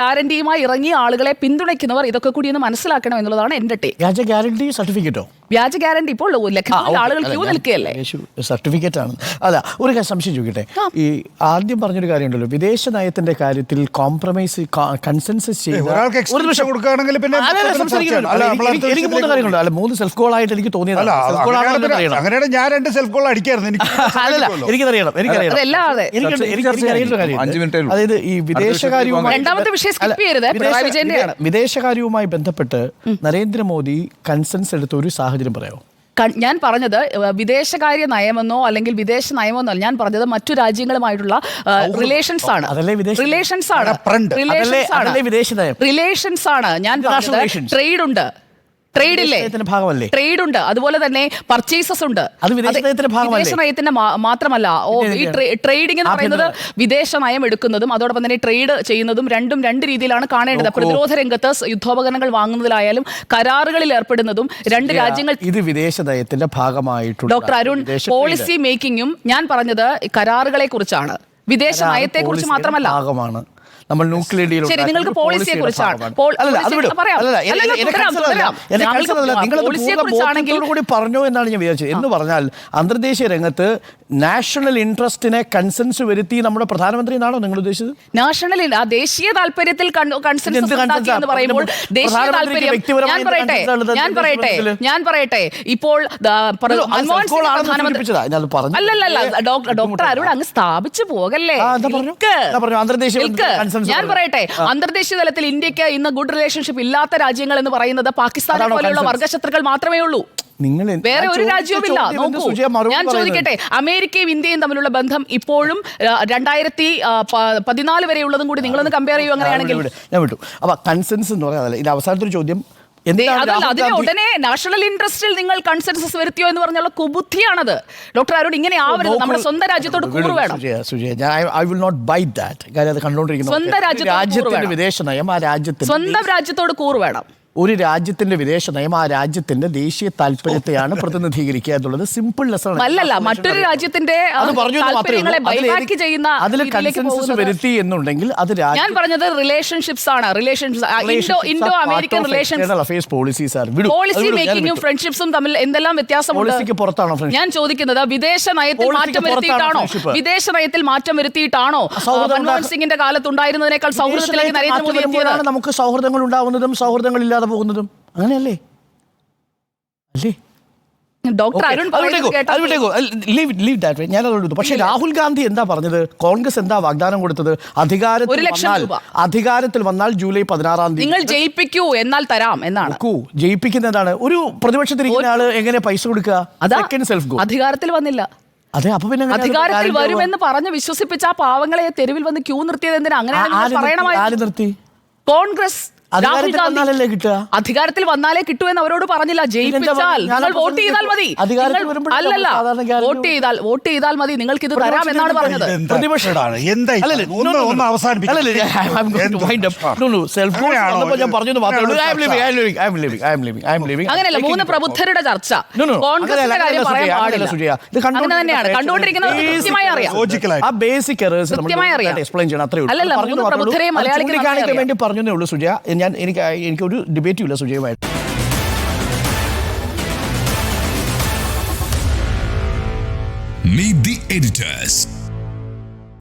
ഗ്യാരണ്ടിയുമായി ഇറങ്ങിയ ആളുകളെ പിന്തുണയ്ക്കുന്നവർ ഇതൊക്കെ കൂടി ഒന്ന് മനസ്സിലാക്കണം എന്നുള്ളതാണ് എന്റെ ടേക്ക്. വ്യാജ ഗ്യാരണ്ടി സർട്ടിഫിക്കറ്റോ? വ്യാജ ഗ്യാരണ്ടി ഇപ്പോൾ ലക്ഷക്കണക്കിന് ആളുകൾ ക്യൂ നിൽക്കുകയല്ലേ. സർട്ടിഫിക്കറ്റ് ആണ്. അല്ല, ഒരു കാര്യം സംശയം ചോദിക്കട്ടെ. ഈ ആദ്യം പറഞ്ഞൊരു കാര്യമുണ്ടല്ലോ, വിദേശ നയത്തിന്റെ കാര്യത്തിൽ കോംപ്രമൈസ് കൺസെൻസസ് ചെയ്ത് എനിക്ക് 3 കാര്യങ്ങളുണ്ട്. അല്ല, 3 സെൽഫ് ഗോൾ ആയിട്ട് എനിക്ക് തോന്നിയത്. അതായത് ഈ വിദേശകാര്യവുമായി ബന്ധപ്പെട്ട് നരേന്ദ്രമോദി കൺസെൻസ് എടുത്ത ഒരു സാഹചര്യം പറയാമോ? ഞാൻ പറഞ്ഞത് വിദേശകാര്യ നയമെന്നോ അല്ലെങ്കിൽ വിദേശ നയമെന്നോ അല്ല, ഞാൻ പറഞ്ഞത് മറ്റു രാജ്യങ്ങളുമായിട്ടുള്ള റിലേഷൻസ് ആണ്. റിലേഷൻസ് ആണ് ഞാൻ പറഞ്ഞത്. ട്രേഡ് ഉണ്ട്, ട്രേഡ് ഇല്ലേ, ട്രേഡ് ഉണ്ട്, അതുപോലെ തന്നെ പർച്ചേസസ് ഉണ്ട്. വിദേശ നയത്തിന്റെ മാത്രമല്ല. ഈ ട്രേഡിംഗ് എന്ന് പറയുന്നത് വിദേശ നയം എടുക്കുന്നതും അതോടൊപ്പം തന്നെ ട്രേഡ് ചെയ്യുന്നതും രണ്ടും 2 രീതിയിലാണ് കാണേണ്ടത്. പ്രതിരോധ രംഗത്ത് യുദ്ധോപകരണങ്ങൾ വാങ്ങുന്നതിലായാലും കരാറുകളിൽ ഏർപ്പെടുന്നതും 2 രാജ്യങ്ങൾ. ഇത് വിദേശ നയത്തിന്റെ ഭാഗമായിട്ടുള്ള ഡോക്ടർ അരുൺ, പോളിസി മേക്കിങ്ങും ഞാൻ പറഞ്ഞത് കരാറുകളെ കുറിച്ചാണ്, വിദേശ നയത്തെ കുറിച്ച് മാത്രമല്ല. നമ്മൾ ന്യൂക്ലിയർ ഡീൽ. ശരി, നിങ്ങൾക്ക് പോളിസിയെ കുറിച്ചാണ് കൂടി പറഞ്ഞു എന്നാണ് ഞാൻ വിചാരിച്ചത്. എന്ന് പറഞ്ഞാൽ അന്തർദേശീയ രംഗത്ത് നാഷണൽ ഇൻട്രസ്റ്റിനെ കൺസെൻസ് വരുത്തി നമ്മുടെ പ്രധാനമന്ത്രി എന്നാണോ നിങ്ങൾ ഉദ്ദേശിച്ചത്? നാഷണൽ ദേശീയ താല്പര്യത്തിൽ കൺസെൻസസ് എന്ന് പറയുമ്പോൾ ദേശീയ താല്പര്യം. ഞാൻ പറയട്ടെ ഇപ്പോൾ അല്ലല്ല ഡോക്ടർ അരുൺ അങ്ങ് സ്ഥാപിച്ചു പോകല്ലേ. ഞാൻ പറയട്ടെ, അന്തർദേശീയ തലത്തിൽ ഇന്ത്യക്ക് ഇന്ന് ഗുഡ് റിലേഷൻഷിപ്പ് ഇല്ലാത്ത രാജ്യങ്ങൾ എന്ന് പറയുന്നത് പാകിസ്ഥാനെ പോലെയുള്ള വർഗശത്രുക്കൾ മാത്രമേ ഉള്ളൂ. വേറെ ഒരു രാജ്യവുമില്ല. നോക്കൂ, ഞാൻ ചോദിക്കട്ടെ, അമേരിക്കയും ഇന്ത്യയും തമ്മിലുള്ള ബന്ധം ഇപ്പോഴും 2014 വരെയുള്ളതും കൂടി നിങ്ങളൊന്ന് കമ്പയർ ചെയ്യൂ. അങ്ങനെയാണെങ്കിൽ ഞാൻ വിട്ടു. അപ്പൊ കൺസെൻസസ് എന്ന് പറയാൻ ഇത് അവസാനത്തെ ഒരു ചോദ്യം. അതിനെ ഉടനെ നാഷണൽ ഇൻട്രസ്റ്റിൽ നിങ്ങൾ കൺസെൻസസ് വരുത്തിയോ എന്ന് പറഞ്ഞുള്ള കുബുദ്ധിയാണത്. ഡോക്ടർ അരുൺ, ഇങ്ങനെ ആവരുത്. നമ്മുടെ സ്വന്തം രാജ്യത്തോട് കൂറ് വേണം. സ്വന്തം രാജ്യത്തോട് കൂറ് വേണം. ഒരു രാജ്യത്തിന്റെ വിദേശ നയം ആ രാജ്യത്തിന്റെ ദേശീയ താല്പര്യത്തെയാണ് പ്രതിനിധീകരിക്കുക എന്നുള്ളത് സിമ്പിൾ ലെസൺ അല്ലല്ല. മറ്റൊരു രാജ്യത്തിന്റെ വരുത്തി എന്നുണ്ടെങ്കിൽ അത് ഞാൻ പറഞ്ഞത് റിലേഷൻഷിപ്സ് ആണ്. ഇൻഡോ അമേരിക്കൻ റിലേഷൻസ് പോളിസി മേക്കിങ്ങും ഫ്രണ്ട്ഷിപ്സും തമ്മിൽ എന്തെല്ലാം വ്യത്യാസമുണ്ട്? പുറത്താണോ ഞാൻ ചോദിക്കുന്നത്? വിദേശ നയത്തിൽ മാറ്റം വരുത്തിയിട്ടാണോ? വിദേശ നയത്തിൽ മാറ്റം വരുത്തിയിട്ടാണോ മൻമോഹൻ സിംഗിന്റെ കാലത്ത് ഉണ്ടായിരുന്നതിനേക്കാൾ സൗഹൃദത്തിലേക്ക് നരേന്ദ്രമോദി എത്തിയത്? നമുക്ക് സൗഹൃദങ്ങൾ ഉണ്ടാവുന്നതും സൗഹൃദങ്ങൾ ഇല്ലാതെ പോകുന്നതും അങ്ങനെയല്ലേ? അല്ലേ ഡോക്ടർ അരുൺ? പക്ഷേ രാഹുൽ ഗാന്ധി എന്താ പറഞ്ഞത്? കോൺഗ്രസ് എന്താ വാഗ്ദാനം കൊടുത്തത്? അധികാരത്തിൽ വന്നാൽ ജൂലൈ 16 നിങ്ങൾ ജയിപ്പിക്കൂ, എന്നാൽ തരാം എന്നാണ്. ജയിപ്പിക്കുന്നതാണ്. ഒരു പ്രതിപക്ഷത്തിരിക്കുന്ന ആള് എങ്ങനെ പൈസ കൊടുക്കുക? അധികാരത്തിൽ വന്നില്ല. അതെ, അപ്പൊ പിന്നെ അധികാരത്തിൽ വരുമെന്ന് പറഞ്ഞ് വിശ്വസിപ്പിച്ച ആ പാവങ്ങളെ തെരുവിൽ വന്ന് ക്യൂ നിർത്തിയത് എന്തിനാ? അങ്ങനെ പറയണമായിരുന്നു. കോൺഗ്രസ് അധികാരത്തിൽ വന്നാലേ കിട്ടൂ എന്ന് അവരോട് പറഞ്ഞില്ല. ജയിപ്പിച്ചാൽ നിങ്ങൾ വോട്ട് ചെയ്താൽ മതി. അല്ലല്ല, വോട്ട് ചെയ്താൽ മതി, നിങ്ങൾക്ക് ഇത് തരാം എന്നാണ് പറഞ്ഞത്. അങ്ങനെയല്ല, 3 പ്രബുദ്ധരുടെ ചർച്ച. കോൺഗ്രസിന്റെ കാര്യം പറയാൻ പാടില്ല. അങ്ങനെ തന്നെയാണ് കണ്ടുകൊണ്ടിരിക്കുന്നത്. കൃത്യമായി അറിയാം. അല്ലല്ല, 3 പ്രബുദ്ധരെ മലയാളിക്ക് വേണ്ടി പറഞ്ഞേ ഉള്ളൂ സുജയ. എനിക്കൊരു ഡിബേറ്റും ഇല്ല സുജയുമായിട്ട്. Meet the editors.